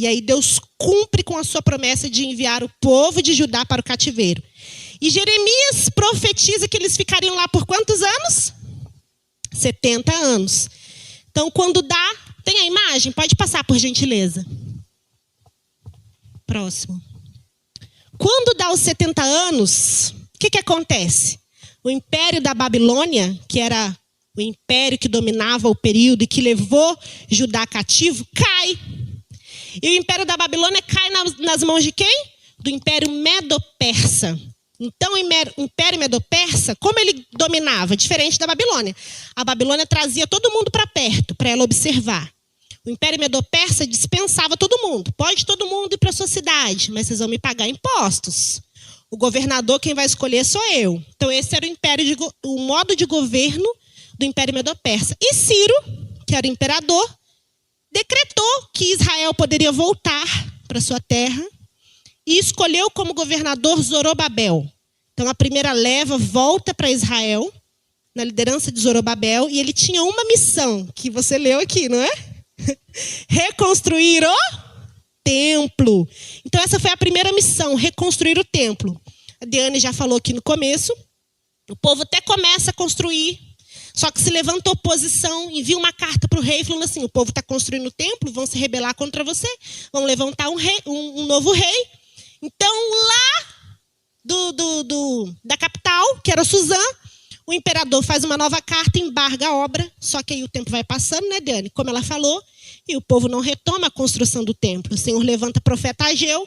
E aí Deus cumpre com a sua promessa de enviar o povo de Judá para o cativeiro. E Jeremias profetiza que eles ficariam lá por quantos anos? 70 anos. Então, quando dá... Tem a imagem? Pode passar, por gentileza. Próximo. Quando dá os 70 anos, o que acontece? O Império da Babilônia, que era o império que dominava o período e que levou Judá cativo, cai. E o Império da Babilônia cai nas mãos de quem? Do Império Medo-Persa. Então, o Império Medo-Persa, como ele dominava? Diferente da Babilônia. A Babilônia trazia todo mundo para perto, para ela observar. O Império Medo-Persa dispensava todo mundo. Pode todo mundo ir para a sua cidade, mas vocês vão me pagar impostos. O governador, quem vai escolher sou eu. Então, esse era o modo de governo do Império Medo-Persa. E Ciro, que era o imperador, decretou que Israel poderia voltar para sua terra e escolheu como governador Zorobabel. Então, a primeira leva volta para Israel, na liderança de Zorobabel, e ele tinha uma missão, que você leu aqui, não é? Reconstruir o templo. Então, essa foi a primeira missão, reconstruir o templo. A Diane já falou aqui no começo. O povo até começa a construir, só que se levanta oposição, envia uma carta para o rei falando assim: o povo está construindo o templo, vão se rebelar contra você, vão levantar um novo rei. Então, lá da capital, que era Suzã, o imperador faz uma nova carta, embarga a obra, só que aí o tempo vai passando, né, Diane? Como ela falou, e o povo não retoma a construção do templo. O Senhor levanta o profeta Ageu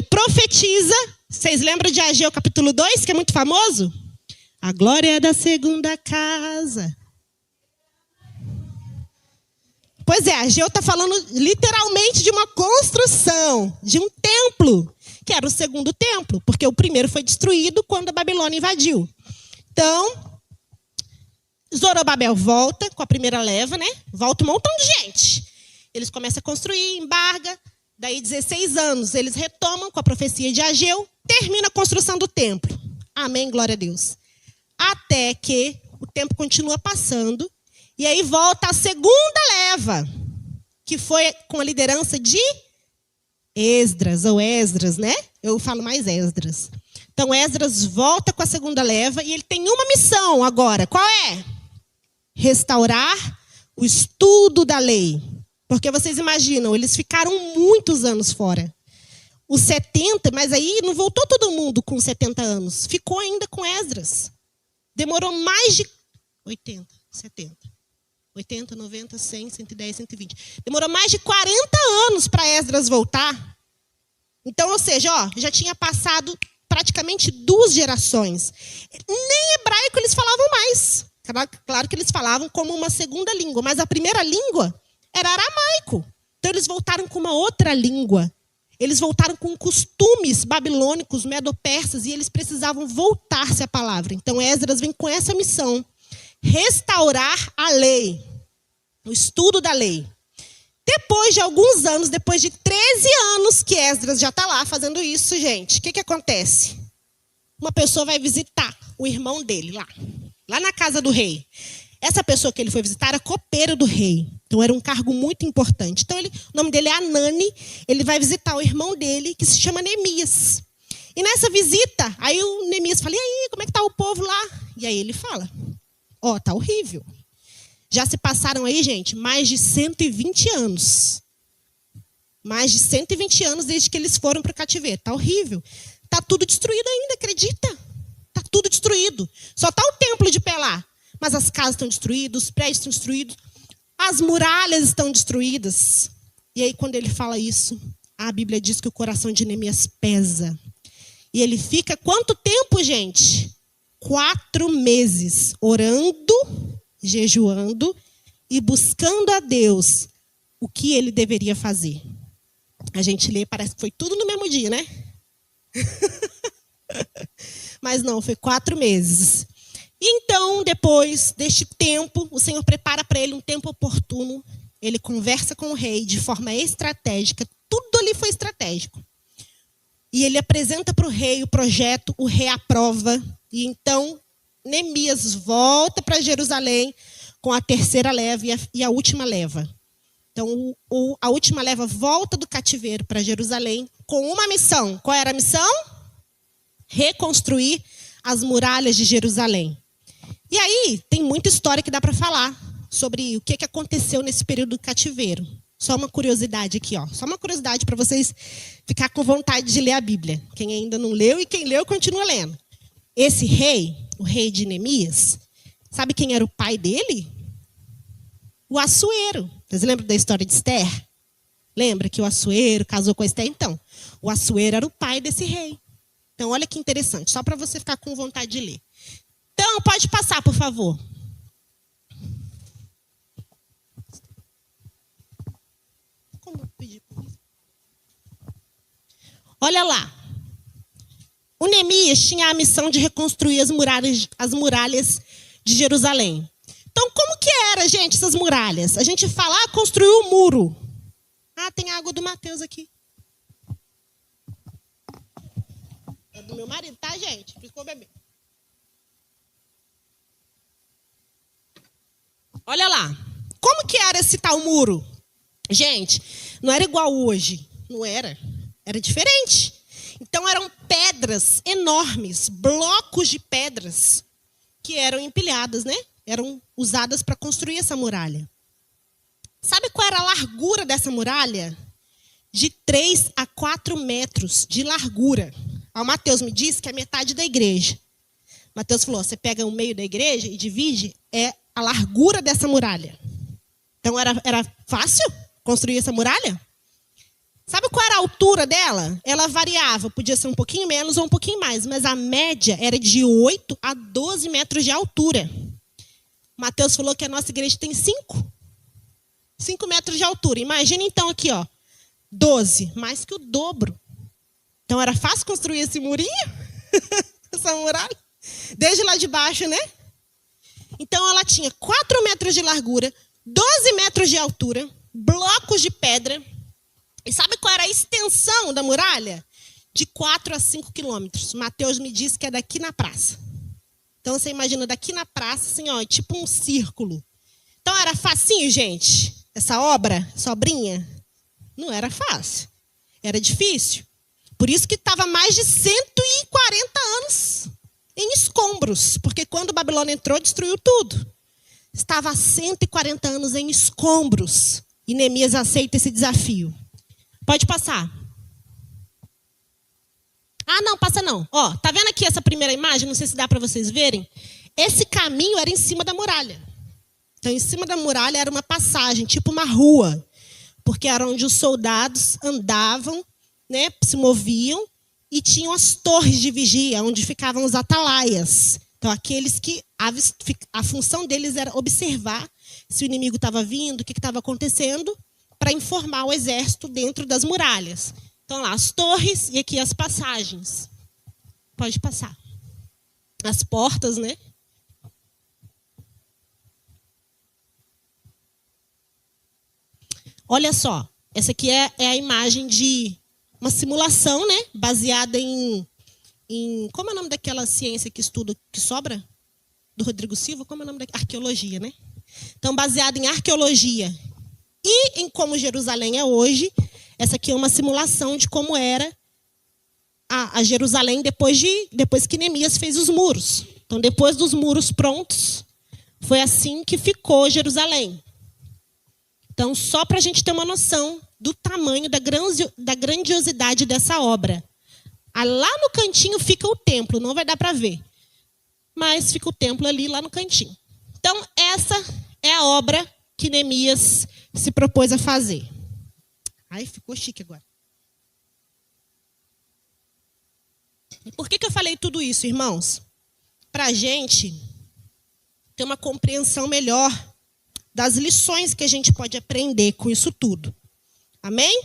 profetiza. Vocês lembram de Ageu capítulo 2, que é muito famoso? A glória da segunda casa. Pois é, Ageu está falando literalmente de uma construção, de um templo, que era o segundo templo, porque o primeiro foi destruído quando a Babilônia invadiu. Então, Zorobabel volta com a primeira leva, né? Volta um montão de gente. Eles começam a construir, embarga. Daí, 16 anos, eles retomam com a profecia de Ageu, termina a construção do templo. Amém, glória a Deus. Até que o tempo continua passando, e aí volta a segunda leva, que foi com a liderança de Esdras, ou Esdras, né? Eu falo mais Esdras. Então, Esdras volta com a segunda leva, e ele tem uma missão agora. Qual é? Restaurar o estudo da lei. Porque vocês imaginam, eles ficaram muitos anos fora. Os 70, mas aí não voltou todo mundo com 70 anos. Ficou ainda com Esdras. Demorou mais de 80, 70, 80, 90, 100, 110, 120. Demorou mais de 40 anos para Esdras voltar. Então, ou seja, já tinha passado praticamente 2 gerações. Nem hebraico eles falavam mais. Claro que eles falavam como uma segunda língua, mas a primeira língua era aramaico. Então, eles voltaram com uma outra língua. Eles voltaram com costumes babilônicos, medo-persas, e eles precisavam voltar-se à palavra. Então, Esdras vem com essa missão: restaurar a lei, o estudo da lei. Depois de alguns anos, depois de 13 anos que Esdras já está lá fazendo isso, gente, o que acontece? Uma pessoa vai visitar o irmão dele lá na casa do rei. Essa pessoa que ele foi visitar era copeiro do rei. Então, era um cargo muito importante. Então, o nome dele é Anani. Ele vai visitar o irmão dele, que se chama Neemias. E nessa visita, aí o Neemias fala: e aí, como é que está o povo lá? E aí ele fala: está horrível. Já se passaram aí, gente, mais de 120 anos. Mais de 120 anos desde que eles foram para o cativeiro. Está horrível. Está tudo destruído ainda, acredita? Está tudo destruído. Só está o templo de pé lá. Mas as casas estão destruídas, os prédios estão destruídos, as muralhas estão destruídas. E aí, quando ele fala isso, a Bíblia diz que o coração de Neemias pesa. E ele fica quanto tempo, gente? 4 meses orando, jejuando e buscando a Deus o que ele deveria fazer. A gente lê, parece que foi tudo no mesmo dia, né? Mas não, foi 4 meses. E então, depois deste tempo, o Senhor prepara para ele um tempo oportuno. Ele conversa com o rei de forma estratégica. Tudo ali foi estratégico. E ele apresenta para o rei o projeto, o rei aprova. E então, Neemias volta para Jerusalém com a terceira leva e a última leva. Então, a última leva volta do cativeiro para Jerusalém com uma missão. Qual era a missão? Reconstruir as muralhas de Jerusalém. E aí, tem muita história que dá para falar sobre o que aconteceu nesse período do cativeiro. Só uma curiosidade aqui, ó. Só uma curiosidade para vocês ficar com vontade de ler a Bíblia. Quem ainda não leu e quem leu, continua lendo. Esse rei, o rei de Neemias, sabe quem era o pai dele? O Assuero. Vocês lembram da história de Esther? Lembra que o Assuero casou com a Esther? Então, o Assuero era o pai desse rei. Então, olha que interessante, só para você ficar com vontade de ler. Então, pode passar, por favor. Como pedir? Olha lá. O Neemias tinha a missão de reconstruir as muralhas de Jerusalém. Então, como que era, gente, essas muralhas? A gente fala, construiu um muro. Ah, tem água do Mateus aqui. É do meu marido, tá, gente? Ficou bebendo. Olha lá. Como que era esse tal muro? Gente, não era igual hoje. Não era. Era diferente. Então, eram pedras enormes, blocos de pedras que eram empilhadas, né? Eram usadas para construir essa muralha. Sabe qual era a largura dessa muralha? De 3 a 4 metros de largura. O Mateus me disse que é metade da igreja. Mateus falou, você pega o meio da igreja e divide, é a largura dessa muralha. Então, era fácil construir essa muralha? Sabe qual era a altura dela? Ela variava, podia ser um pouquinho menos ou um pouquinho mais, mas a média era de 8 a 12 metros de altura. Mateus falou que a nossa igreja tem 5 metros de altura. Imagina então aqui, ó, 12, mais que o dobro. Então era fácil construir esse murinho, essa muralha, desde lá de baixo, né? Então ela tinha 4 metros de largura, 12 metros de altura, blocos de pedra. E sabe qual era a extensão da muralha? De 4 a 5 quilômetros. Mateus me disse que é daqui na praça. Então, você imagina daqui na praça, assim, ó, tipo um círculo. Então, era facinho, gente? Essa obra, essa obrinha? Não era fácil. Era difícil. Por isso que estava mais de 140 anos em escombros. Porque quando Babilônia entrou, destruiu tudo. Estava há 140 anos em escombros. E Neemias aceita esse desafio. Pode passar. Ah, não, passa não. Ó, tá vendo aqui essa primeira imagem? Não sei se dá para vocês verem. Esse caminho era em cima da muralha. Então, em cima da muralha era uma passagem, tipo uma rua. Porque era onde os soldados andavam, né, se moviam, e tinham as torres de vigia, onde ficavam os atalaias. Então, aqueles que a função deles era observar se o inimigo estava vindo, o que estava acontecendo, para informar o exército dentro das muralhas. Então, lá, as torres e aqui as passagens. Pode passar. As portas, né? Olha só, essa aqui é a imagem de uma simulação, né? Baseada em... Como é o nome daquela ciência que estuda, que sobra? Do Rodrigo Silva? Como é o nome daquela? Arqueologia, né? Então, baseada em arqueologia e em como Jerusalém é hoje, essa aqui é uma simulação de como era a Jerusalém depois que Neemias fez os muros. Então, depois dos muros prontos, foi assim que ficou Jerusalém. Então, só para a gente ter uma noção do tamanho, da grandiosidade dessa obra. Lá no cantinho fica o templo, não vai dar para ver. Mas fica o templo ali, lá no cantinho. Então, essa é a obra que Neemias se propôs a fazer. Ai, ficou chique agora. E por que eu falei tudo isso, irmãos? Para a gente ter uma compreensão melhor das lições que a gente pode aprender com isso tudo. Amém?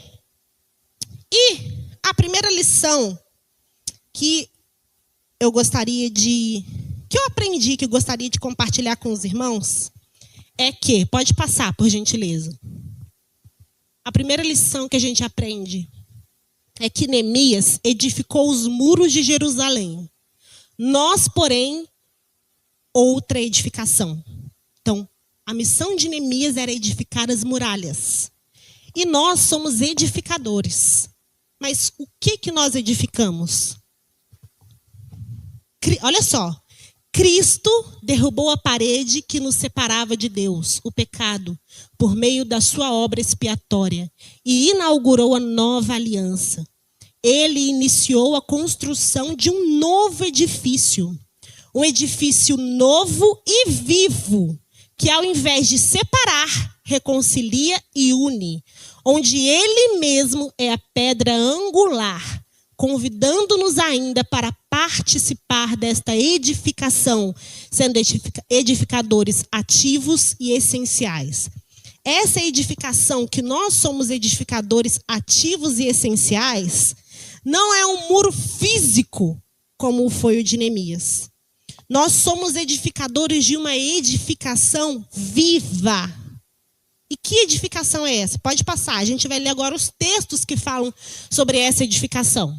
E a primeira lição que eu aprendi, que eu gostaria de compartilhar com os irmãos, é que, pode passar, por gentileza. A primeira lição que a gente aprende é que Neemias edificou os muros de Jerusalém. Nós, porém, outra edificação. Então, a missão de Neemias era edificar as muralhas. E nós somos edificadores. Mas o que nós edificamos? Olha só. Cristo derrubou a parede que nos separava de Deus, o pecado, por meio da sua obra expiatória, e inaugurou a nova aliança. Ele iniciou a construção de um novo edifício. Um edifício novo e vivo, que ao invés de separar, reconcilia e une, onde ele mesmo é a pedra angular, convidando-nos ainda para participar desta edificação, sendo edificadores ativos e essenciais. Essa edificação, que nós somos edificadores ativos e essenciais, não é um muro físico, como foi o de Neemias. Nós somos edificadores de uma edificação viva. E que edificação é essa? Pode passar, a gente vai ler agora os textos que falam sobre essa edificação.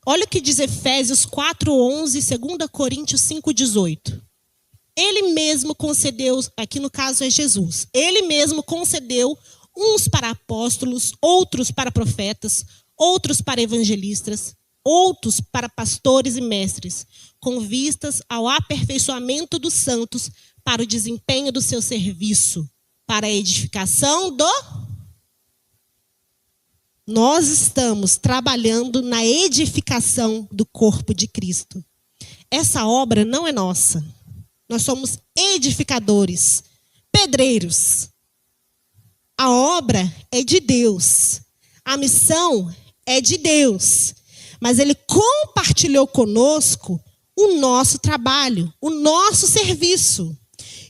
Olha o que diz Efésios 4:11, 2 Coríntios 5:18. Ele mesmo concedeu, aqui no caso é Jesus, ele mesmo concedeu uns para apóstolos, outros para profetas, outros para evangelistas, outros para pastores e mestres, com vistas ao aperfeiçoamento dos santos, para o desempenho do seu serviço, para a edificação do... Nós estamos trabalhando na edificação do corpo de Cristo. Essa obra não é nossa. Nós somos edificadores, pedreiros. A obra é de Deus. A missão é de Deus. Mas Ele compartilhou conosco o nosso trabalho, o nosso serviço.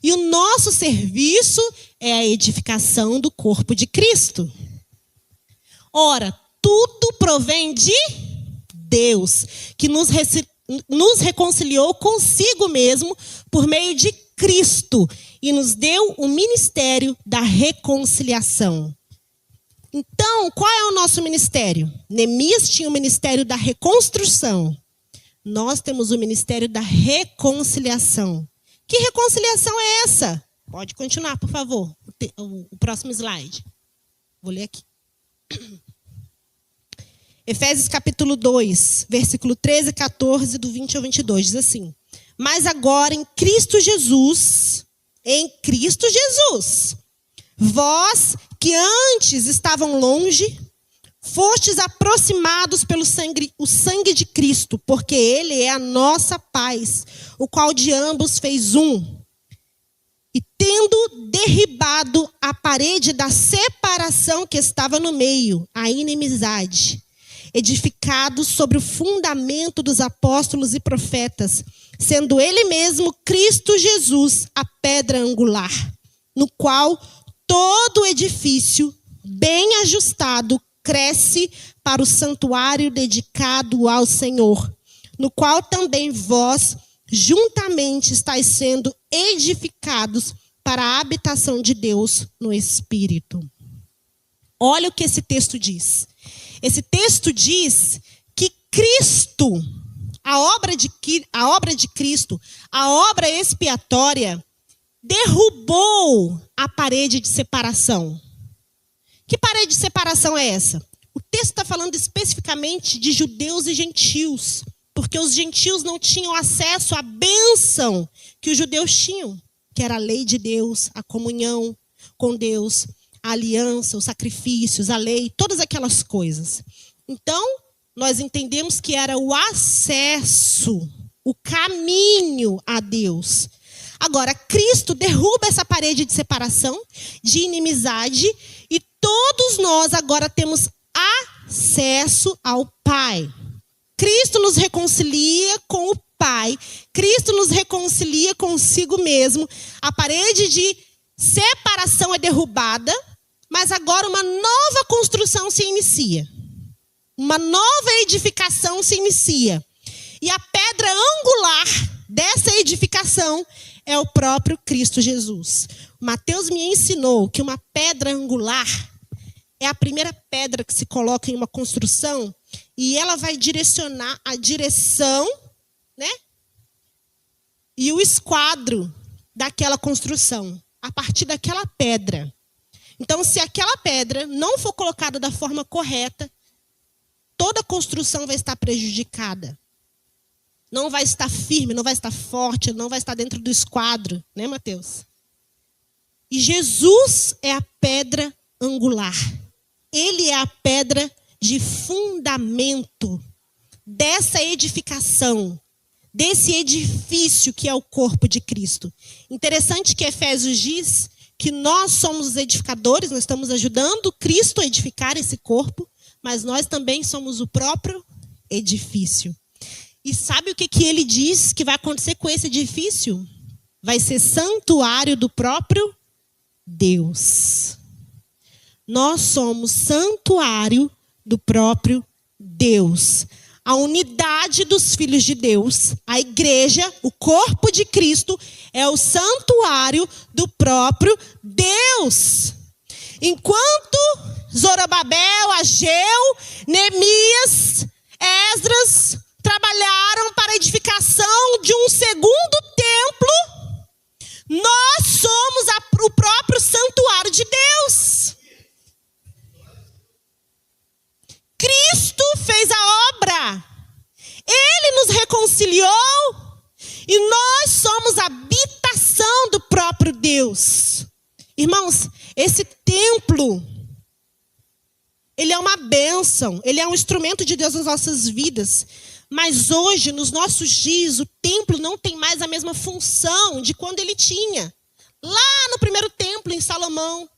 E o nosso serviço é a edificação do corpo de Cristo. Ora, tudo provém de Deus, que nos reconciliou consigo mesmo por meio de Cristo e nos deu o ministério da reconciliação. Então, qual é o nosso ministério? Neemias tinha o ministério da reconstrução. Nós temos o ministério da reconciliação. Que reconciliação é essa? Pode continuar, por favor. O próximo slide. Vou ler aqui. Efésios capítulo 2, versículo 13 e 14, do 20 ao 22, diz assim: Mas agora em Cristo Jesus, vós que antes estavam longe, fostes aproximados pelo o sangue de Cristo, porque Ele é a nossa paz, o qual de ambos fez um. E tendo derribado a parede da separação que estava no meio, a inimizade, edificado sobre o fundamento dos apóstolos e profetas, sendo Ele mesmo, Cristo Jesus, a pedra angular, no qual todo edifício bem ajustado cresce para o santuário dedicado ao Senhor, no qual também vós juntamente estáis sendo edificados para a habitação de Deus no Espírito. Olha o que esse texto diz. Esse texto diz que Cristo, a obra de Cristo, a obra expiatória, derrubou a parede de separação. Que parede de separação é essa? O texto está falando especificamente de judeus e gentios, porque os gentios não tinham acesso à bênção que os judeus tinham, que era a lei de Deus, a comunhão com Deus, a aliança, os sacrifícios, a lei, todas aquelas coisas. Então, nós entendemos que era o acesso, o caminho a Deus. Agora, Cristo derruba essa parede de separação, de inimizade, e todos nós agora temos acesso ao Pai. Cristo nos reconcilia com o Pai. Cristo nos reconcilia consigo mesmo. A parede de separação é derrubada, mas agora uma nova construção se inicia. Uma nova edificação se inicia. E a pedra angular dessa edificação é o próprio Cristo Jesus. Mateus me ensinou que uma pedra angular é a primeira pedra que se coloca em uma construção e ela vai direcionar a direção, né? E o esquadro daquela construção. a partir daquela pedra. Então, se aquela pedra não for colocada da forma correta, toda a construção vai estar prejudicada. Não vai estar firme, não vai estar forte, não vai estar dentro do esquadro, né, Mateus? E Jesus é a pedra angular. Ele é a pedra de fundamento dessa edificação, desse edifício que é o corpo de Cristo. Interessante que Efésios diz que nós somos os edificadores, nós estamos ajudando Cristo a edificar esse corpo, mas nós também somos o próprio edifício. E sabe o que ele diz que vai acontecer com esse edifício? Vai ser santuário do próprio Deus. Nós somos santuário do próprio Deus. A unidade dos filhos de Deus, a igreja, o corpo de Cristo, é o santuário do próprio Deus. Enquanto Zorobabel, Ageu, Neemias, Esdras trabalharam para a edificação de um segundo templo, nós somos o próprio santuário de Deus. Cristo fez a obra. Ele nos reconciliou e nós somos a habitação do próprio Deus. Irmãos, esse templo, ele é uma bênção, ele é um instrumento de Deus nas nossas vidas. Mas hoje, nos nossos dias, o templo não tem mais a mesma função de quando ele tinha. Lá no primeiro templo, em Salomão.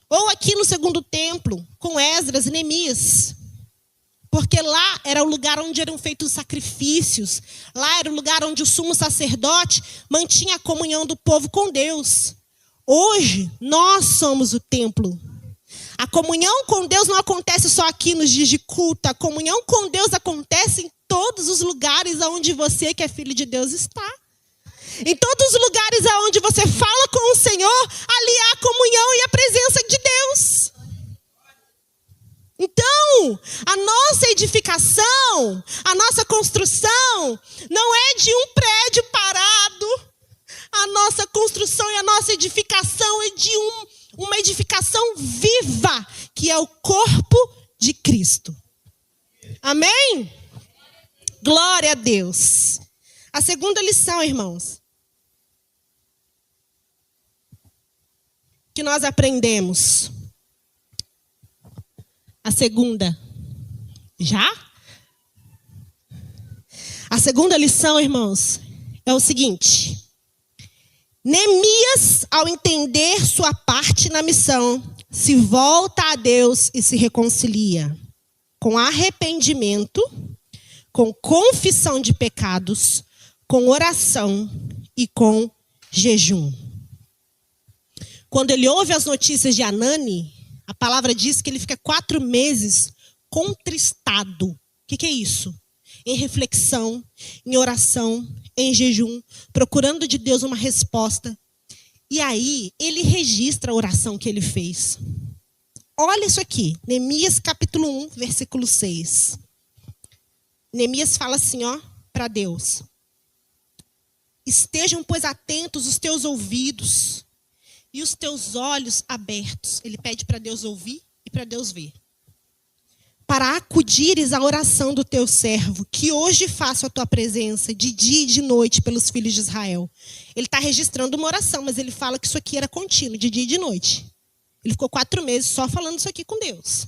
Ou aqui no segundo templo, com Esdras e Neemias. Porque lá era o lugar onde eram feitos os sacrifícios. Lá era o lugar onde o sumo sacerdote mantinha a comunhão do povo com Deus. Hoje, nós somos o templo. A comunhão com Deus não acontece só aqui nos dias de culto. A comunhão com Deus acontece em todos os lugares onde você, que é filho de Deus, está. Em todos os lugares onde você fala com o Senhor, ali há a comunhão e a presença de Deus. Então, a nossa edificação, a nossa construção, não é de um prédio parado. A nossa construção e a nossa edificação é de uma edificação viva, que é o corpo de Cristo. Amém? Glória a Deus. A segunda lição, irmãos, que nós aprendemos. A segunda. Já? A segunda lição, irmãos, é o seguinte. Neemias, ao entender sua parte na missão, se volta a Deus e se reconcilia com arrependimento, com confissão de pecados, com oração e com jejum. Quando ele ouve as notícias de Anani, a palavra diz que ele fica 4 meses contristado. O que é isso? Em reflexão, em oração, em jejum, procurando de Deus uma resposta. E aí, ele registra a oração que ele fez. Olha isso aqui, Neemias capítulo 1, versículo 6. Neemias fala assim, para Deus. Estejam, pois, atentos os teus ouvidos e os teus olhos abertos. Ele pede para Deus ouvir e para Deus ver. Para acudires à oração do teu servo, que hoje faço a tua presença de dia e de noite pelos filhos de Israel. Ele está registrando uma oração, mas ele fala que isso aqui era contínuo, de dia e de noite. Ele ficou 4 meses só falando isso aqui com Deus.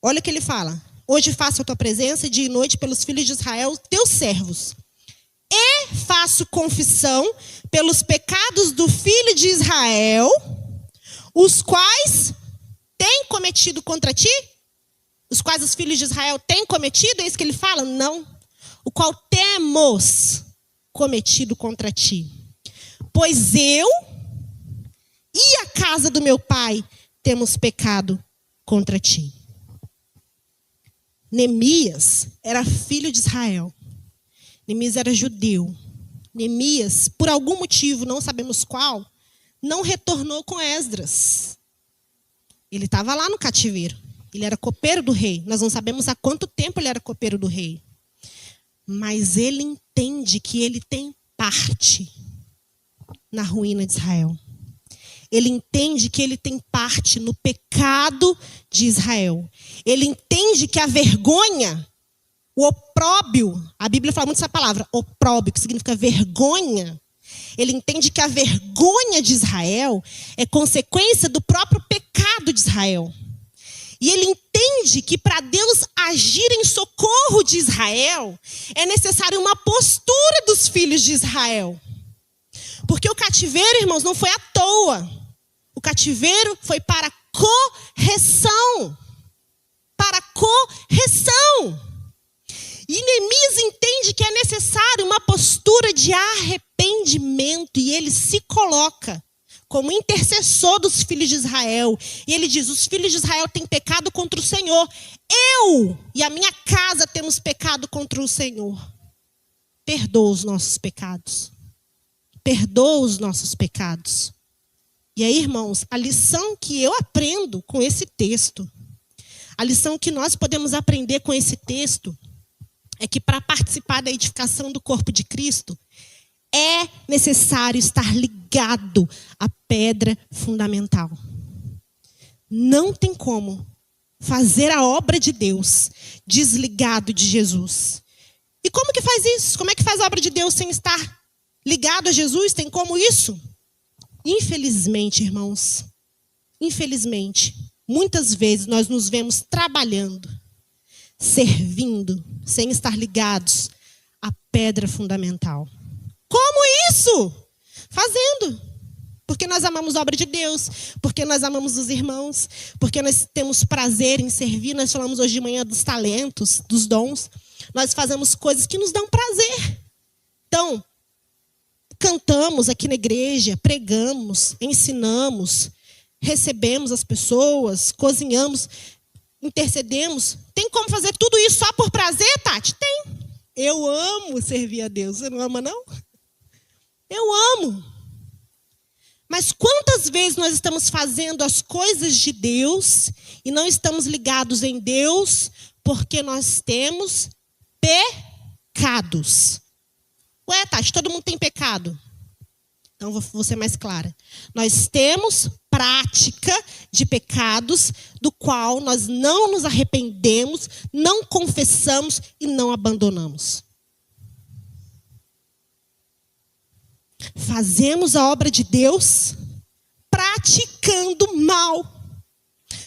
Olha o que ele fala. Hoje faço a tua presença dia e noite pelos filhos de Israel, teus servos. E faço confissão pelos pecados do filho de Israel, os quais têm cometido contra ti? Os quais os filhos de Israel têm cometido? É isso que ele fala? Não. O qual temos cometido contra ti. Pois eu e a casa do meu pai temos pecado contra ti. Neemias era filho de Israel. Neemias era judeu. Neemias, por algum motivo, não sabemos qual, não retornou com Esdras. Ele estava lá no cativeiro. Ele era copeiro do rei. Nós não sabemos há quanto tempo ele era copeiro do rei. Mas ele entende que ele tem parte na ruína de Israel. Ele entende que ele tem parte no pecado de Israel. Ele entende que a vergonha, o opróbio, a Bíblia fala muito essa palavra, opróbio, que significa vergonha. Ele entende que a vergonha de Israel é consequência do próprio pecado de Israel. E ele entende que para Deus agir em socorro de Israel, é necessário uma postura dos filhos de Israel. Porque o cativeiro, irmãos, não foi à toa. O cativeiro foi para correção. Para correção. E Neemias entende que é necessário uma postura de arrependimento. E ele se coloca como intercessor dos filhos de Israel. E ele diz, os filhos de Israel têm pecado contra o Senhor. Eu e a minha casa temos pecado contra o Senhor. Perdoa os nossos pecados. Perdoa os nossos pecados. E aí, irmãos, a lição que eu aprendo com esse texto, a lição que nós podemos aprender com esse texto, é que para participar da edificação do corpo de Cristo, é necessário estar ligado à pedra fundamental. Não tem como fazer a obra de Deus desligado de Jesus. E como que faz isso? Como é que faz a obra de Deus sem estar ligado a Jesus? Tem como isso? Infelizmente, irmãos, infelizmente, muitas vezes nós nos vemos trabalhando, servindo, sem estar ligados à pedra fundamental. Como isso? Fazendo. Porque nós amamos a obra de Deus, porque nós amamos os irmãos, porque nós temos prazer em servir. Nós falamos hoje de manhã dos talentos, dos dons. Nós fazemos coisas que nos dão prazer. Então, cantamos aqui na igreja, pregamos, ensinamos, recebemos as pessoas, cozinhamos, intercedemos. Tem como fazer tudo isso só por prazer, Tati? Tem. Eu amo servir a Deus. Você não ama, não? Eu amo. Mas quantas vezes nós estamos fazendo as coisas de Deus e não estamos ligados em Deus porque nós temos pecados? Ué, Tati, todo mundo tem pecado? Então, vou ser mais clara. Nós temos prática de pecados do qual nós não nos arrependemos, não confessamos e não abandonamos. Fazemos a obra de Deus praticando mal.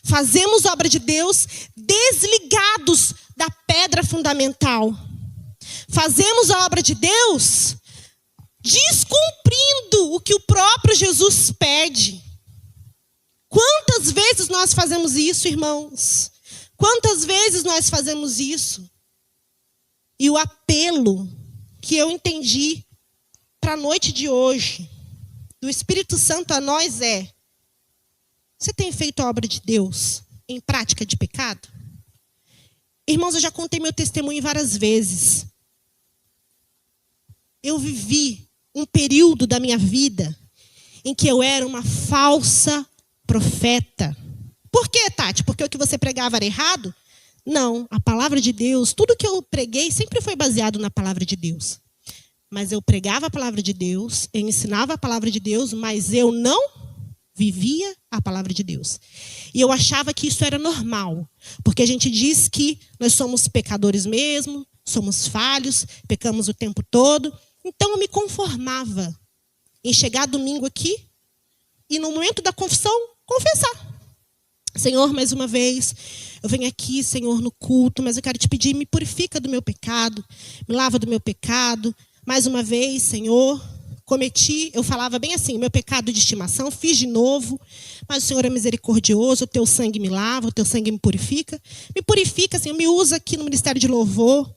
Fazemos a obra de Deus desligados da pedra fundamental. Fazemos a obra de Deus descumprindo o que o próprio Jesus pede. Quantas vezes nós fazemos isso, irmãos? Quantas vezes nós fazemos isso? E o apelo que eu entendi para a noite de hoje, do Espírito Santo a nós é: você tem feito a obra de Deus em prática de pecado? Irmãos, eu já contei meu testemunho várias vezes. Eu vivi um período da minha vida em que eu era uma falsa profeta. Por quê, Tati? Porque o que você pregava era errado? Não, a palavra de Deus, tudo que eu preguei sempre foi baseado na palavra de Deus. Mas eu pregava a palavra de Deus, eu ensinava a palavra de Deus, mas eu não vivia a palavra de Deus. E eu achava que isso era normal, porque a gente diz que nós somos pecadores mesmo, somos falhos, pecamos o tempo todo. Então eu me conformava em chegar domingo aqui e no momento da confissão, confessar. Senhor, mais uma vez, eu venho aqui, Senhor, no culto, mas eu quero te pedir, me purifica do meu pecado, me lava do meu pecado. Mais uma vez, Senhor, cometi, eu falava bem assim, meu pecado de estimação, fiz de novo, mas o Senhor é misericordioso, o teu sangue me lava, o teu sangue me purifica. Me purifica, Senhor, me usa aqui no Ministério de Louvor,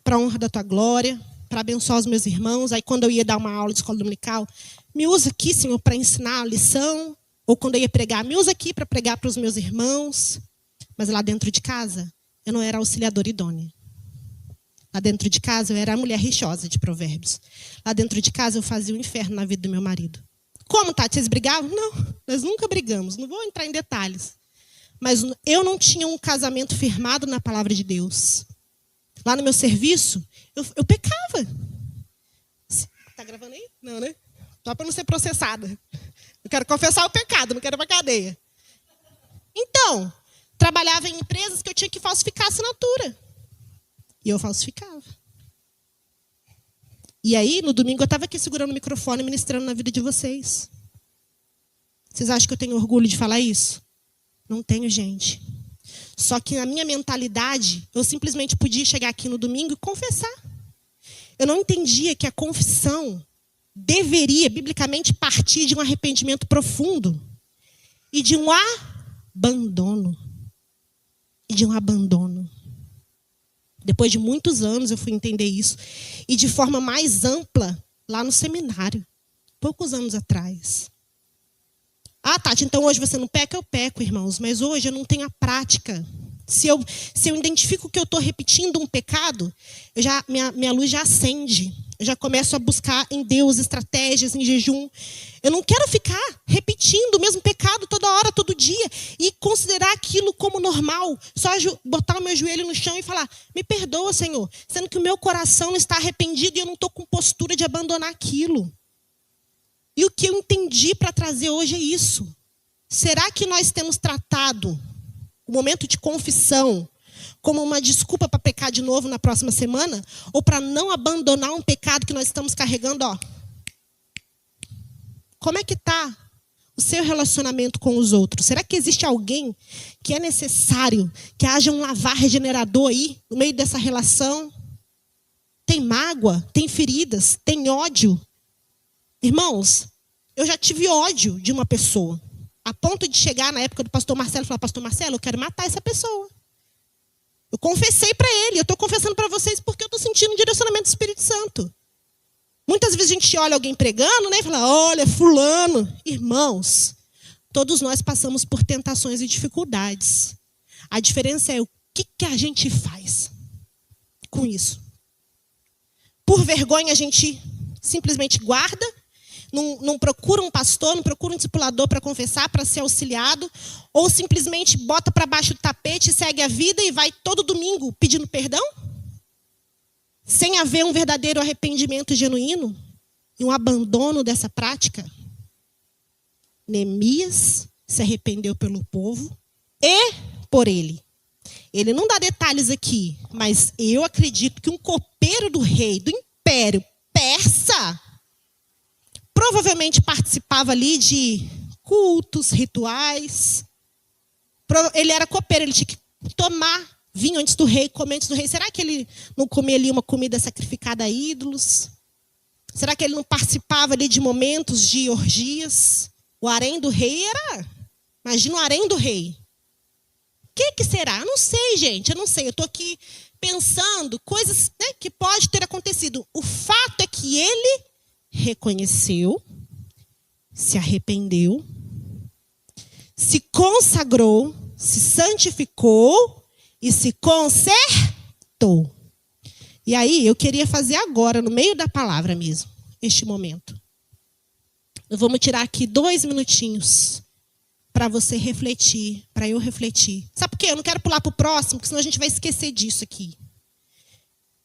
para a honra da tua glória, para abençoar os meus irmãos. Aí quando eu ia dar uma aula de escola dominical, me usa aqui, Senhor, para ensinar a lição. Ou quando eu ia pregar, me usa aqui para pregar para os meus irmãos. Mas lá dentro de casa, eu não era auxiliadora idônea. Lá dentro de casa, eu era a mulher rixosa de Provérbios. Lá dentro de casa, eu fazia o inferno na vida do meu marido. Como, Tati? Vocês brigavam? Não, nós nunca brigamos. Não vou entrar em detalhes. Mas eu não tinha um casamento firmado na palavra de Deus. Lá no meu serviço, eu pecava. Tá gravando aí? Não, né? Só para não ser processada. Eu quero confessar o pecado, não quero ir para cadeia. Então, trabalhava em empresas que eu tinha que falsificar a assinatura. E eu falsificava. E aí, no domingo, eu estava aqui segurando o microfone, ministrando na vida de vocês. Vocês acham que eu tenho orgulho de falar isso? Não tenho, gente. Só que na minha mentalidade, eu simplesmente podia chegar aqui no domingo e confessar. Eu não entendia que a confissão deveria, biblicamente, partir de um arrependimento profundo e de um abandono. Depois de muitos anos eu fui entender isso. E de forma mais ampla, lá no seminário. Poucos anos atrás. Ah, Tati, então hoje você não peca? Eu peco, irmãos. Mas hoje eu não tenho a prática. Se eu identifico que eu estou repetindo um pecado, minha luz já acende. Eu já começo a buscar em Deus estratégias, em jejum. Eu não quero ficar repetindo o mesmo pecado toda hora, todo dia. E considerar aquilo como normal. Só botar o meu joelho no chão e falar, me perdoa, Senhor. Sendo que o meu coração não está arrependido e eu não estou com postura de abandonar aquilo. E o que eu entendi para trazer hoje é isso. Será que nós temos tratado o momento de confissão como uma desculpa para pecar de novo na próxima semana? Ou para não abandonar um pecado que nós estamos carregando? Como é que está o seu relacionamento com os outros? Será que existe alguém que é necessário que haja um lavar regenerador aí, no meio dessa relação? Tem mágoa, tem feridas, tem ódio. Irmãos, eu já tive ódio de uma pessoa. A ponto de chegar na época do pastor Marcelo e falar, pastor Marcelo, eu quero matar essa pessoa. Eu confessei para ele, eu estou confessando para vocês porque eu estou sentindo um direcionamento do Espírito Santo. Muitas vezes a gente olha alguém pregando, né, e fala, olha, fulano. Irmãos, todos nós passamos por tentações e dificuldades. A diferença é o que a gente faz com isso. Por vergonha a gente simplesmente guarda, não procura um pastor, não procura um discipulador para confessar, para ser auxiliado, ou simplesmente bota para baixo do tapete, segue a vida e vai todo domingo pedindo perdão? Sem haver um verdadeiro arrependimento genuíno e um abandono dessa prática? Neemias se arrependeu pelo povo e por ele. Ele não dá detalhes aqui, mas eu acredito que um copeiro do rei, do império persa, provavelmente participava ali de cultos, rituais. Ele era copeiro, ele tinha que tomar vinho antes do rei, comer antes do rei. Será que ele não comia ali uma comida sacrificada a ídolos? Será que ele não participava ali de momentos de orgias? O harém do rei era... Imagina o harém do rei. O que será? Eu não sei, gente, eu não sei. Eu estou aqui pensando coisas, né, que pode ter acontecido. O fato é que ele reconheceu, se arrependeu, se consagrou, se santificou e se consertou. E aí, eu queria fazer agora, no meio da palavra mesmo, este momento. Vamos tirar aqui 2 minutinhos para você refletir, para eu refletir. Sabe por quê? Eu não quero pular para o próximo, porque senão a gente vai esquecer disso aqui.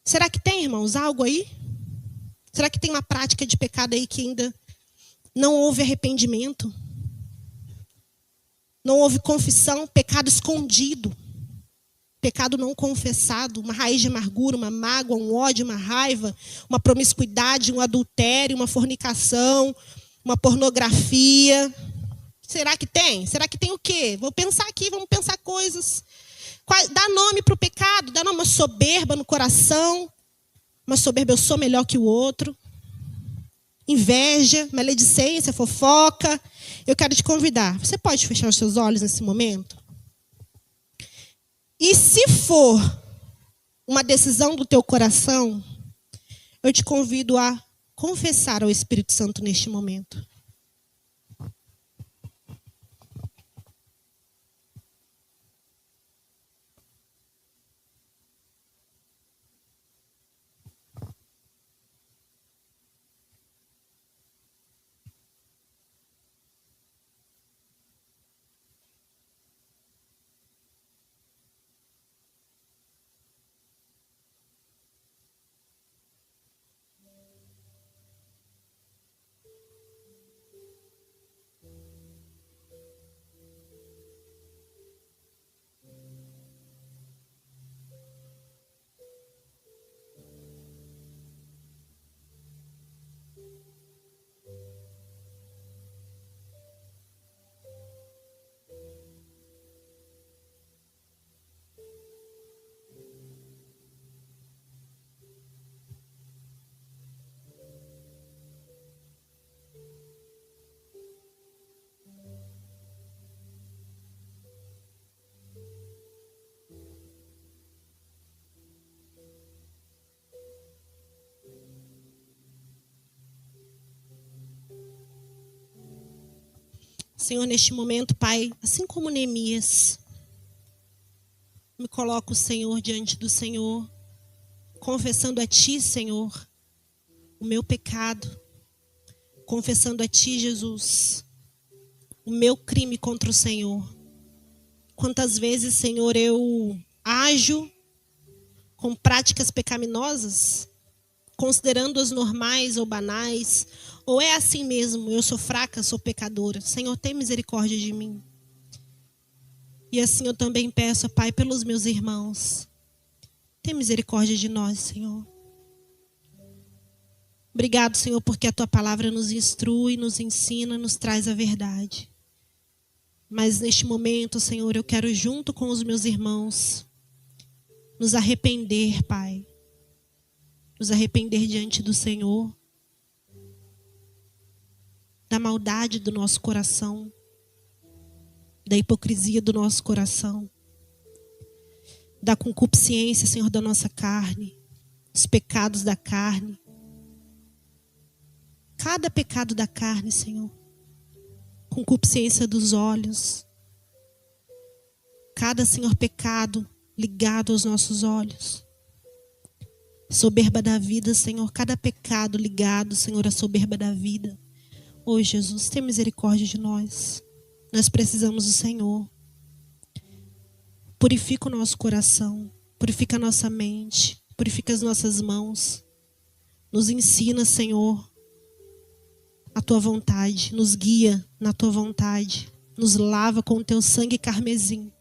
Será que tem, irmãos, algo aí? Será que tem uma prática de pecado aí que ainda não houve arrependimento? Não houve confissão, pecado escondido. Pecado não confessado, uma raiz de amargura, uma mágoa, um ódio, uma raiva, uma promiscuidade, um adultério, uma fornicação, uma pornografia. Será que tem? Será que tem o quê? Vou pensar aqui, vamos pensar coisas. Dá nome para o pecado, dá nome a uma soberba no coração. Uma soberba, eu sou melhor que o outro. Inveja, maledicência, fofoca. Eu quero te convidar. Você pode fechar os seus olhos nesse momento? E se for uma decisão do teu coração, eu te convido a confessar ao Espírito Santo neste momento. Senhor, neste momento, Pai, assim como Neemias, me coloco, Senhor, diante do Senhor, confessando a Ti, Senhor, o meu pecado, confessando a Ti, Jesus, o meu crime contra o Senhor. Quantas vezes, Senhor, eu ajo com práticas pecaminosas, considerando-as normais ou banais, ou é assim mesmo, eu sou fraca, sou pecadora. Senhor, tem misericórdia de mim. E assim eu também peço, Pai, pelos meus irmãos. Tem misericórdia de nós, Senhor. Obrigado, Senhor, porque a Tua palavra nos instrui, nos ensina, nos traz a verdade. Mas neste momento, Senhor, eu quero, junto com os meus irmãos, nos arrepender, Pai. Nos arrepender diante do Senhor. Da maldade do nosso coração. Da hipocrisia do nosso coração. Da concupiscência, Senhor, da nossa carne. Os pecados da carne. Cada pecado da carne, Senhor. Concupiscência dos olhos. Cada, Senhor, pecado ligado aos nossos olhos. Soberba da vida, Senhor. Cada pecado ligado, Senhor, à soberba da vida. Ô Jesus, tem misericórdia de nós. Nós precisamos do Senhor. Purifica o nosso coração. Purifica a nossa mente. Purifica as nossas mãos. Nos ensina, Senhor, a Tua vontade. Nos guia na Tua vontade. Nos lava com o Teu sangue carmesim.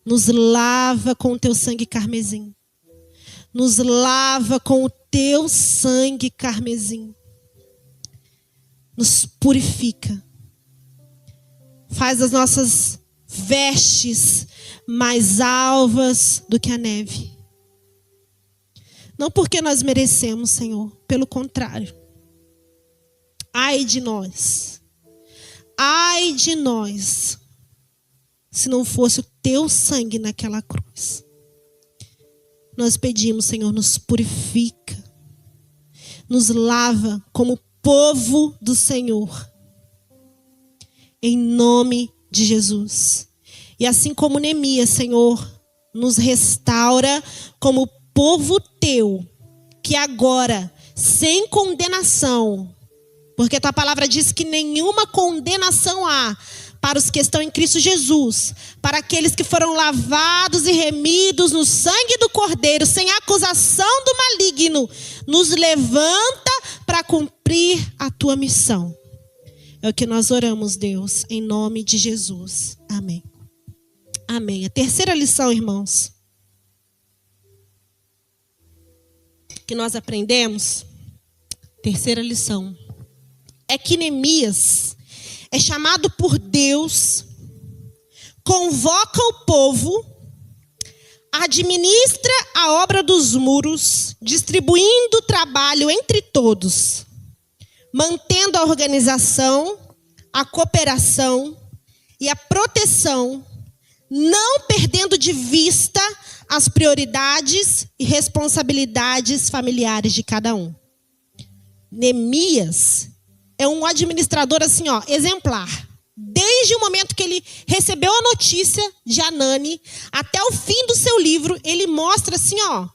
Nos lava com o Teu sangue carmesim. Nos lava com o Teu sangue carmesim. Nos purifica. Faz as nossas vestes mais alvas do que a neve. Não porque nós merecemos, Senhor. Pelo contrário. Ai de nós. Ai de nós. Se não fosse o Teu sangue naquela cruz. Nós pedimos, Senhor, nos purifica. Nos lava como povo do Senhor. Em nome de Jesus. E assim como Neemias, Senhor, nos restaura como povo Teu, que agora, sem condenação, porque a Tua palavra diz que nenhuma condenação há para os que estão em Cristo Jesus, para aqueles que foram lavados e remidos no sangue do Cordeiro, sem acusação do maligno, nos levanta para cumprir a Tua missão. É o que nós oramos, Deus, em nome de Jesus. Amém. Amém. A terceira lição, irmãos, que nós aprendemos, terceira lição, é que Neemias é chamado por Deus, convoca o povo, administra a obra dos muros, distribuindo o trabalho entre todos, mantendo a organização, a cooperação e a proteção, não perdendo de vista as prioridades e responsabilidades familiares de cada um. Neemias é um administrador assim, ó, exemplar. Desde o momento que ele recebeu a notícia de Anani até o fim do seu livro, ele mostra assim, ó,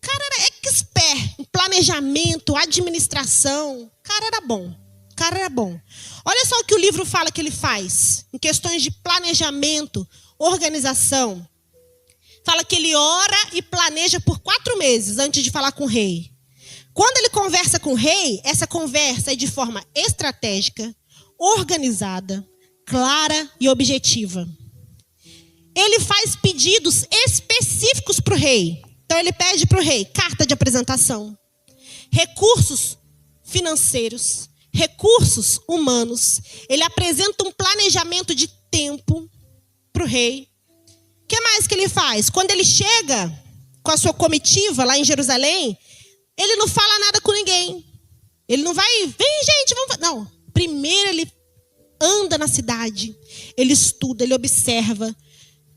cara era expert em planejamento, administração. Cara era bom. Olha só o que o livro fala que ele faz em questões de planejamento, organização. Fala que ele ora e planeja por 4 meses antes de falar com o rei. Quando ele conversa com o rei, essa conversa é de forma estratégica, organizada, clara e objetiva. Ele faz pedidos específicos para o rei. Então ele pede para o rei carta de apresentação, recursos financeiros, recursos humanos. Ele apresenta um planejamento de tempo para o rei. O que mais que ele faz? Quando ele chega com a sua comitiva lá em Jerusalém, ele não fala nada com ninguém. Ele não vai, vem gente, vamos... Não, primeiro ele anda na cidade, ele estuda, ele observa.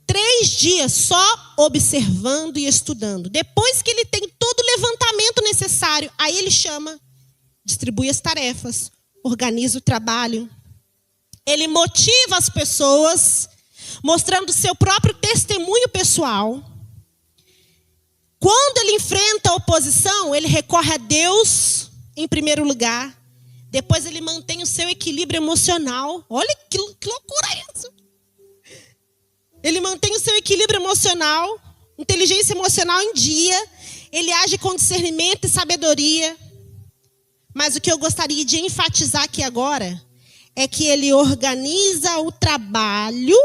3 dias só observando e estudando. Depois que ele tem todo o levantamento necessário, aí ele chama, distribui as tarefas, organiza o trabalho. Ele motiva as pessoas, mostrando seu próprio testemunho pessoal. Quando ele enfrenta a oposição, ele recorre a Deus em primeiro lugar. Depois ele mantém o seu equilíbrio emocional. Olha que loucura isso. Ele mantém o seu equilíbrio emocional, inteligência emocional em dia. Ele age com discernimento e sabedoria. Mas o que eu gostaria de enfatizar aqui agora é que ele organiza o trabalho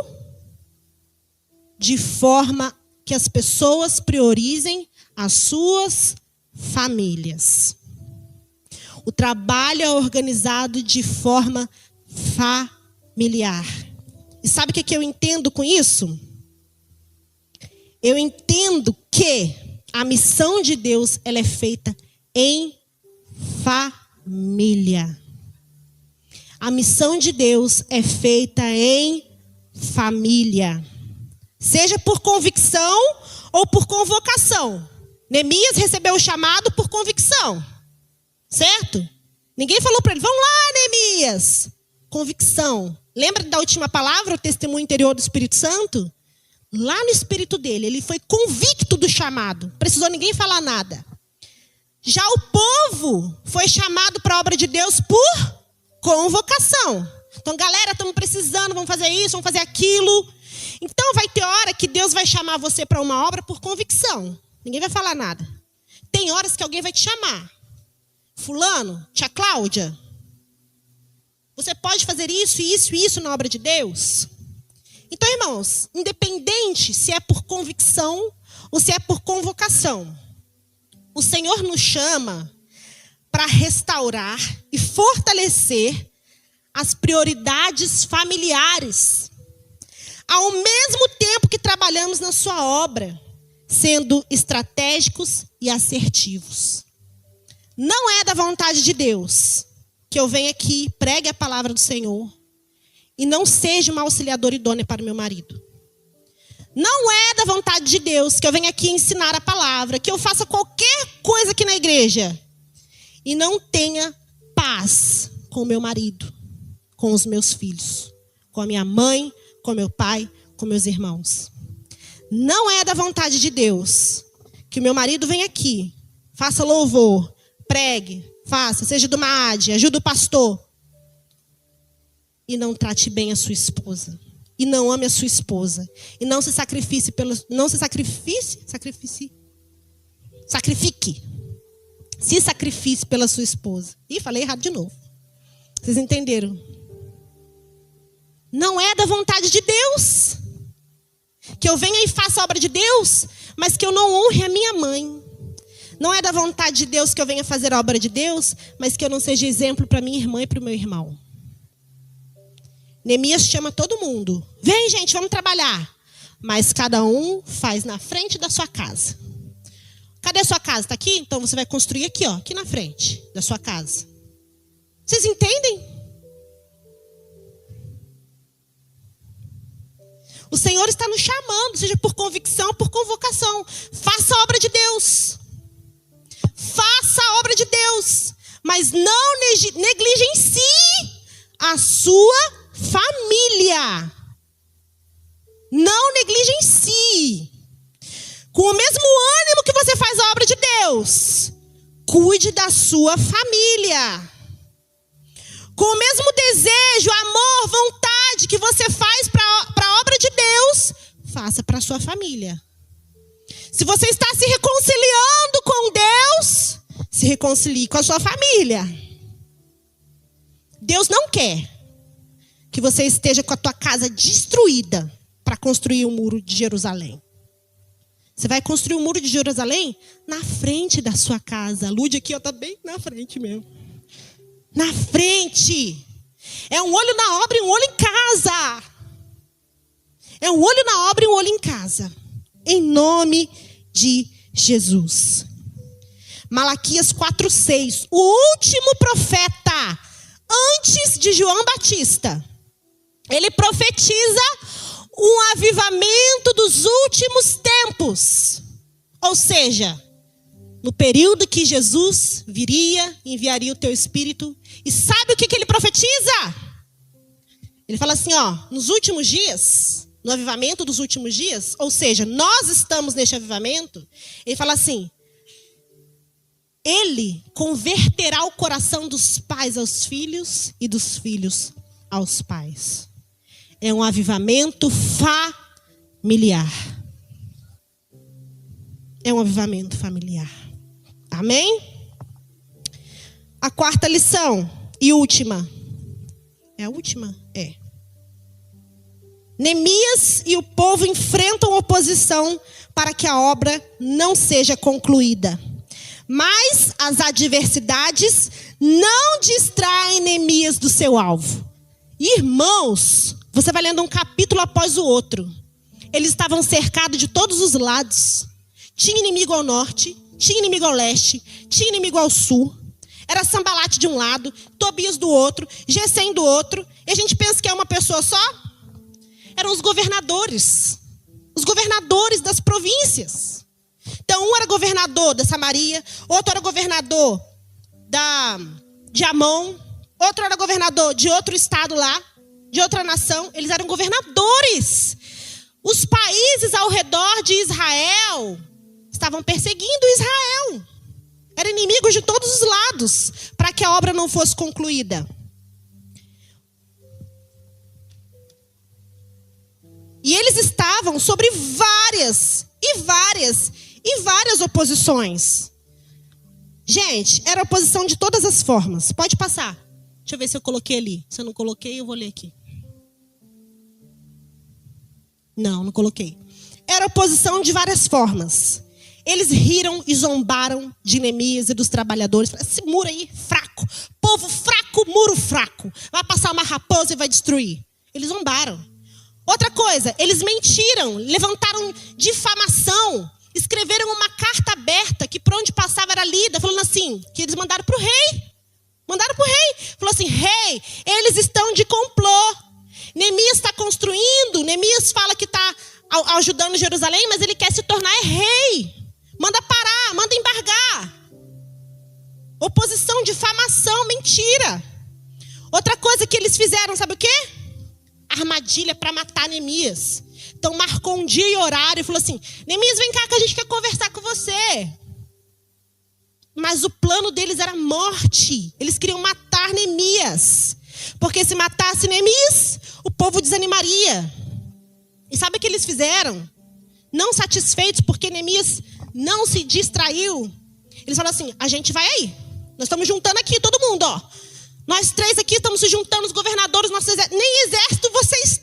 de forma que as pessoas priorizem as suas famílias. O trabalho é organizado de forma familiar. E sabe o que eu entendo com isso? Eu entendo que a missão de Deus, ela é feita em família. A missão de Deus é feita em família. Seja por convicção ou por convocação. Neemias recebeu o chamado por convicção. Certo? Ninguém falou para ele, vamos lá, Neemias. Convicção. Lembra da última palavra, o testemunho interior do Espírito Santo? Lá no espírito dele, ele foi convicto do chamado. Precisou ninguém falar nada. Já o povo foi chamado para a obra de Deus por convocação. Então, galera, estamos precisando, vamos fazer isso, vamos fazer aquilo. Então, vai ter hora que Deus vai chamar você para uma obra por convicção. Ninguém vai falar nada. Tem horas que alguém vai te chamar. Fulano, tia Cláudia, você pode fazer isso, isso e isso na obra de Deus? Então, irmãos, independente se é por convicção ou se é por convocação, o Senhor nos chama para restaurar e fortalecer as prioridades familiares, ao mesmo tempo que trabalhamos na sua obra, sendo estratégicos e assertivos. Não é da vontade de Deus que eu venha aqui, pregue a palavra do Senhor e não seja uma auxiliadora idônea para o meu marido. Não é da vontade de Deus que eu venha aqui ensinar a palavra, que eu faça qualquer coisa aqui na igreja e não tenha paz com o meu marido, com os meus filhos, com a minha mãe, com meu pai, com meus irmãos. Não é da vontade de Deus que o meu marido venha aqui, faça louvor, pregue, faça, seja do MAAD, ajude o pastor. E não trate bem a sua esposa. E não ame a sua esposa. E não se sacrifique Se sacrifique pela sua esposa. Ih, falei errado de novo. Vocês entenderam? Não é da vontade de Deus que eu venha e faça a obra de Deus, mas que eu não honre a minha mãe. Não é da vontade de Deus que eu venha fazer a obra de Deus, mas que eu não seja exemplo para minha irmã e para o meu irmão. Neemias chama todo mundo. Vem, gente, vamos trabalhar. Mas cada um faz na frente da sua casa. Cadê a sua casa? Está aqui? Então você vai construir aqui, ó, aqui na frente da sua casa. Vocês entendem? O Senhor está nos chamando, seja por convicção, por convocação. Faça a obra de Deus. Faça a obra de Deus. Mas não negligencie a sua família. Não negligencie. Com o mesmo ânimo que você faz a obra de Deus, cuide da sua família. Com o mesmo desejo, amor, vontade que você faz para a obra de Deus, faça para a sua família. Se você está se reconciliando com Deus, se reconcilie com a sua família. Deus não quer que você esteja com a tua casa destruída para construir o muro de Jerusalém. Você vai construir o muro de Jerusalém na frente da sua casa. A Lúdia aqui está bem na frente mesmo. Na frente. É um olho na obra e um olho em casa. É um olho na obra e um olho em casa. Em nome de Jesus. Malaquias 4:6. O último profeta antes de João Batista. Ele profetiza um avivamento dos últimos tempos. Ou seja, no período que Jesus viria, enviaria o teu Espírito. E sabe o que ele profetiza? Ele fala assim, nos últimos dias, no avivamento dos últimos dias, ou seja, nós estamos neste avivamento, ele fala assim, ele converterá o coração dos pais aos filhos e dos filhos aos pais. É um avivamento familiar. É um avivamento familiar. Amém? A quarta lição e última. É a última? É. Neemias e o povo enfrentam oposição para que a obra não seja concluída. Mas as adversidades não distraem Neemias do seu alvo. Irmãos, você vai lendo um capítulo após o outro. Eles estavam cercados de todos os lados. Tinha inimigo ao norte, tinha inimigo ao leste, tinha inimigo ao sul. Era Sambalate de um lado, Tobias do outro, Gesem do outro. E a gente pensa que é uma pessoa só? Eram os governadores das províncias. Então, um era governador da Samaria, outro era governador de Amon, outro era governador de outro estado lá, de outra nação. Eles eram governadores. Os países ao redor de Israel estavam perseguindo Israel. Eram inimigos de todos os lados, para que a obra não fosse concluída. E eles estavam sobre várias oposições. Gente, era oposição de todas as formas. Pode passar. Deixa eu ver se eu coloquei ali. Se eu não coloquei, eu vou ler aqui. Não coloquei. Era oposição de várias formas. Eles riram e zombaram de Neemias e dos trabalhadores. Esse muro aí, fraco. Povo fraco, muro fraco. Vai passar uma raposa e vai destruir. Eles zombaram. Outra coisa, eles mentiram, levantaram difamação, escreveram uma carta aberta que por onde passava era lida, falando assim, que eles mandaram para o rei. Falou assim, rei, eles estão de complô. Neemias está construindo, Neemias fala que está ajudando Jerusalém, mas ele quer se tornar rei. Manda parar, manda embargar. Oposição, difamação, mentira. Outra coisa que eles fizeram, sabe o quê? Armadilha para matar Neemias. Então marcou um dia e horário e falou assim, Neemias, vem cá que a gente quer conversar com você. Mas o plano deles era morte. Eles queriam matar Neemias. Porque se matasse Neemias, o povo desanimaria. E sabe o que eles fizeram? Não satisfeitos porque Neemias não se distraiu. Eles falaram assim, a gente vai aí. Nós estamos juntando aqui todo mundo, ó. Nós três aqui estamos se juntando, os governadores, nossos exércitos. Nem exército vocês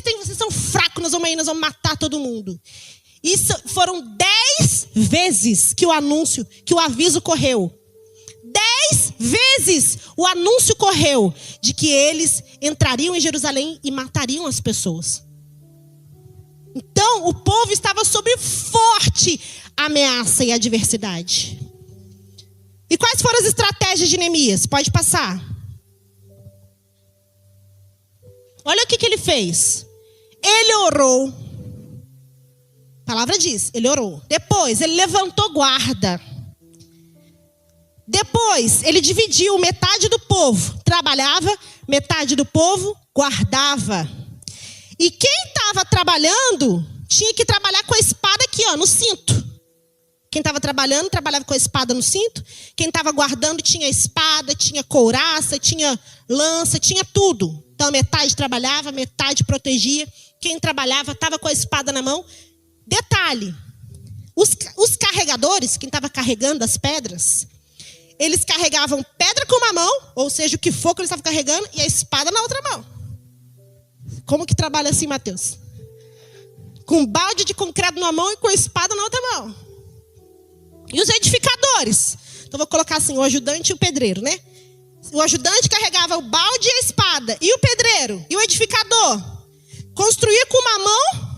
têm. Vocês são fracos, nós vamos matar todo mundo. Isso foram 10 vezes que o aviso correu. 10 vezes o anúncio correu de que eles entrariam em Jerusalém e matariam as pessoas. Então, o povo estava sob forte ameaça e adversidade. E quais foram as estratégias de Neemias? Pode passar. Olha o que ele fez. Ele orou. A palavra diz, ele orou. Depois, ele levantou guarda. Depois, ele dividiu metade do povo. Trabalhava, metade do povo guardava. E quem estava trabalhando, tinha que trabalhar com a espada aqui, ó, no cinto. Quem estava trabalhando, trabalhava com a espada no cinto. Quem estava guardando tinha espada, tinha couraça, tinha lança, tinha tudo. Então, metade trabalhava, metade protegia. Quem trabalhava estava com a espada na mão. Detalhe, os carregadores, quem estava carregando as pedras, eles carregavam pedra com uma mão, ou seja, o que for que eles estavam carregando, e a espada na outra mão. Como que trabalha assim, Mateus? Com um balde de concreto numa mão e com a espada na outra mão. E os edificadores? Então, vou colocar assim, o ajudante e o pedreiro, né? O ajudante carregava o balde e a espada. E o pedreiro? E o edificador? Construía com uma mão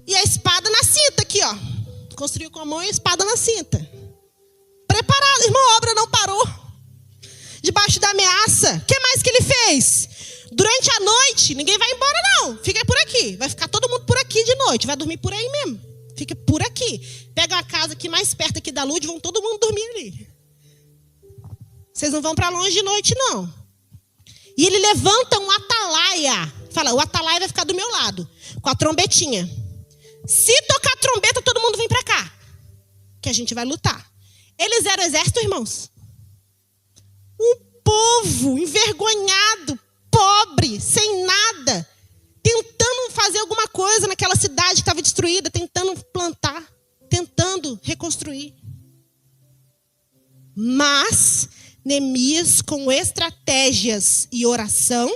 e a espada na cinta aqui, ó. Construiu com a mão e a espada na cinta. Preparado, irmão, a obra não parou. Debaixo da ameaça. O que mais que ele fez? Durante a noite, ninguém vai embora não. Fica por aqui. Vai ficar todo mundo por aqui de noite. Vai dormir por aí mesmo. Fica por aqui. Pega uma casa aqui mais perto aqui da Lud, vão todo mundo dormir ali. Vocês não vão para longe de noite, não. E ele levanta um atalaia. Fala, o atalaia vai ficar do meu lado, com a trombetinha. Se tocar a trombeta, todo mundo vem para cá. Que a gente vai lutar. Eles eram exército, irmãos. Um povo envergonhado, pobre, sem nada. Tentando fazer alguma coisa naquela cidade que estava destruída. Tentando plantar. Tentando reconstruir. Mas Neemias, com estratégias e oração,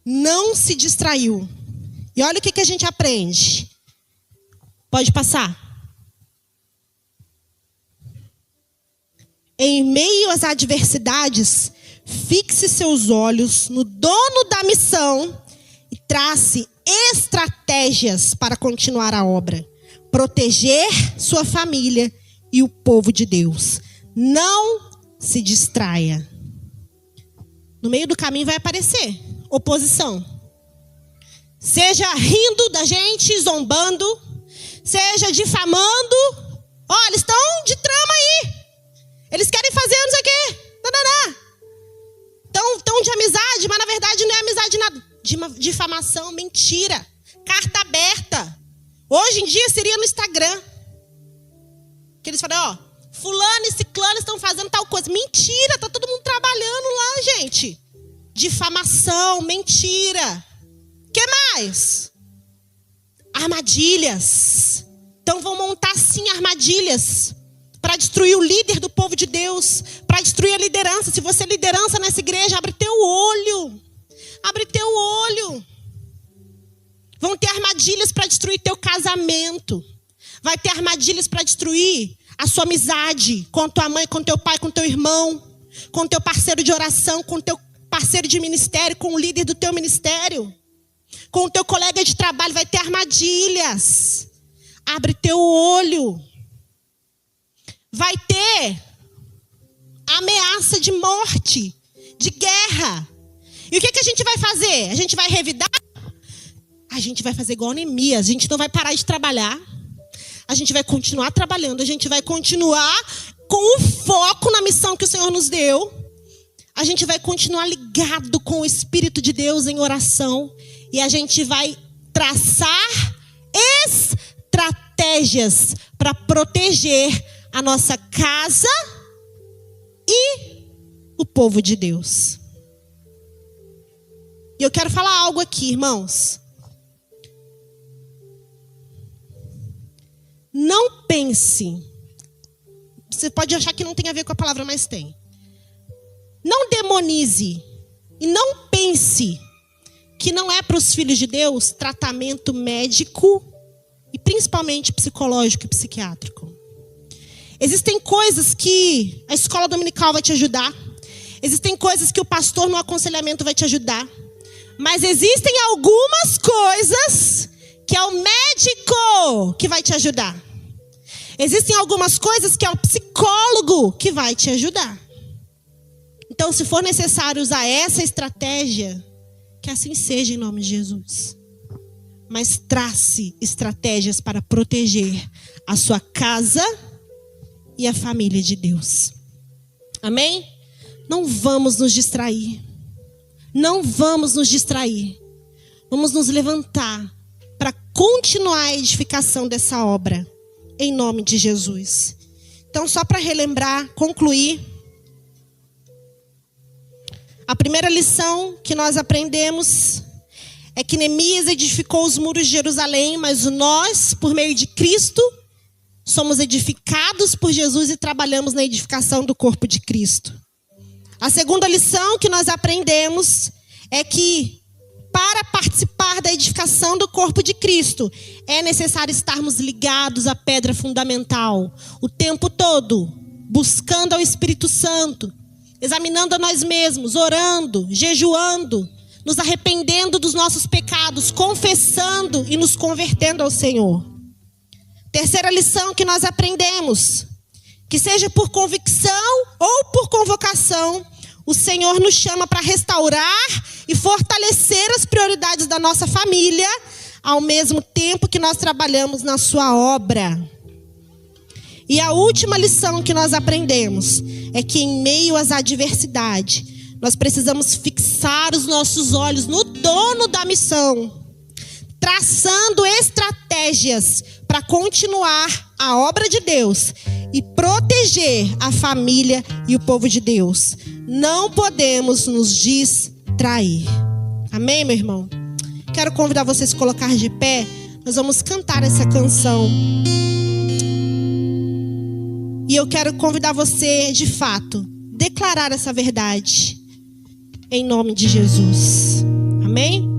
não se distraiu. E olha o que a gente aprende. Pode passar. Em meio às adversidades, fixe seus olhos no dono da missão e trace estratégias para continuar a obra. Proteger sua família e o povo de Deus. Não se distraia. No meio do caminho vai aparecer oposição. Seja rindo da gente, zombando. Seja difamando. Olha, eles estão de trama aí. Eles querem fazer não sei o quê. Tão de amizade, mas na verdade não é amizade nada. De difamação, mentira. Carta aberta. Hoje em dia seria no Instagram. Que eles falam, ó, fulano e ciclano estão fazendo tal coisa. Mentira, tá todo mundo trabalhando lá, gente. Difamação, mentira. O que mais? Armadilhas. Então vão montar sim armadilhas para destruir o líder do povo de Deus, para destruir a liderança. Se você é liderança nessa igreja, abre teu olho. Abre teu olho. Vão ter armadilhas para destruir teu casamento. Vai ter armadilhas para destruir a sua amizade com tua mãe, com teu pai, com teu irmão, com teu parceiro de oração, com teu parceiro de ministério, com o líder do teu ministério, com o teu colega de trabalho. Vai ter armadilhas. Abre teu olho. Vai ter ameaça de morte, de guerra. E o que a gente vai fazer? A gente vai revidar? A gente vai fazer igual Neemias. A gente não vai parar de trabalhar. A gente vai continuar trabalhando. A gente vai continuar com o foco na missão que o Senhor nos deu. A gente vai continuar ligado com o Espírito de Deus em oração. E a gente vai traçar estratégias para proteger a nossa casa e o povo de Deus. E eu quero falar algo aqui, irmãos. Não pense. Você pode achar que não tem a ver com a palavra, mas tem. Não demonize e não pense que não é para os filhos de Deus tratamento médico e principalmente psicológico e psiquiátrico. Existem coisas que a escola dominical vai te ajudar. Existem coisas que o pastor no aconselhamento vai te ajudar. Mas existem algumas coisas que é o médico que vai te ajudar. Existem algumas coisas que é o psicólogo que vai te ajudar. Então, se for necessário usar essa estratégia, que assim seja em nome de Jesus. Mas trace estratégias para proteger a sua casa e a família de Deus. Amém? Não vamos nos distrair. Não vamos nos distrair. Vamos nos levantar para continuar a edificação dessa obra. Em nome de Jesus. Então, só para relembrar, concluir. A primeira lição que nós aprendemos é que Neemias edificou os muros de Jerusalém, mas nós, por meio de Cristo, somos edificados por Jesus e trabalhamos na edificação do corpo de Cristo. A segunda lição que nós aprendemos é que para participar da edificação do corpo de Cristo, é necessário estarmos ligados à pedra fundamental, o tempo todo, buscando ao Espírito Santo, examinando a nós mesmos, orando, jejuando, nos arrependendo dos nossos pecados, confessando e nos convertendo ao Senhor. Terceira lição que nós aprendemos, que seja por convicção ou por convocação, o Senhor nos chama para restaurar e fortalecer as prioridades da nossa família, ao mesmo tempo que nós trabalhamos na sua obra. E a última lição que nós aprendemos é que em meio às adversidades, nós precisamos fixar os nossos olhos no dono da missão, traçando estratégias para continuar a obra de Deus e proteger a família e o povo de Deus. Não podemos nos distrair. Amém, meu irmão? Quero convidar vocês a se colocar de pé. Nós vamos cantar essa canção. E eu quero convidar você, de fato, declarar essa verdade. Em nome de Jesus. Amém?